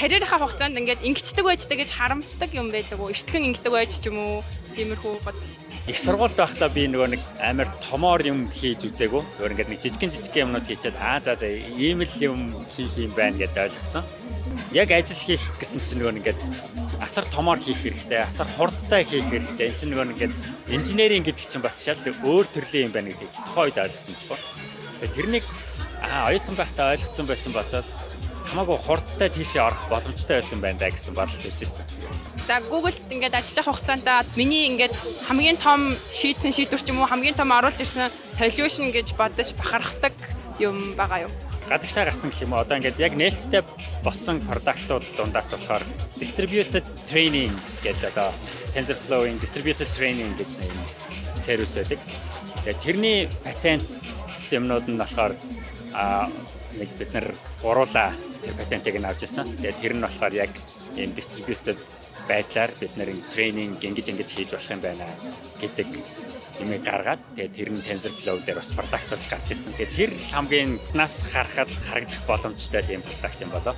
карьерийнхаа хугацаанд ингээд ингэчдэг байждаг гэж харамсдаг юм байдаг уу? Эртхэн ингэдэг байж ч юм уу? Тиймэрхүү бодол. Их сургуульд байхдаа би нөгөө нэг амар томоор юм хийж үзээгүй. Зөвөр ингээд нэг жижигэн юмнууд хийчихэд за ийм л юм хийх юм байна гэдээ ойлгоцсон. Яг ажил хийх гэсэн чинь нөгөө ингээд асар томоор хийх хэрэгтэй, асар хурдтай хийх хэрэгтэй. Энэ чинь нөгөө ингээд инженеринг гэдэг чинь бас шал өөр төрлийн юм байна гэдгийг тухайд ойлгосон байхгүй. Тэрнийг оюутан байхдаа ойлгоцсон байсан бодоод хамаагүй хурдтай тийшээ орох боломжтой байсан байна даа гэсэн бодол төрж ирсэн. За Google-д ингээд ажиллах хугацаанд миний ингээд хамгийн том шийдсэн шийдвэр ч юм уу хамгийн том оруулж ирсэн solution гэж бодож бахархдаг юм байгаа юу? Гадагшаа гарсан гэх юм уу одоо ингээд яг нээлттэй болсон продуктууд дундаас болохоор distributed training гэдэг одоо TensorFlow-ийн distributed training гэж нэг сервис байдаг. Тэгээд тэрний патент юмнууд нь болохоор нэг бид нар гуруула тэр патентыг нь авч ирсэн. Тэгээд тэр нь болохоор яг ийм distributed байдлаар бид нар тренинг ингэж хийж болох юм байна гэдэг юмыг гаргаад тэгээд тэр нь TensorFlow дээр бас продакт болж гарч ирсэн. Тэгээд тэр хамгийн нас харагдах боломжтой тийм продакт юм болоо.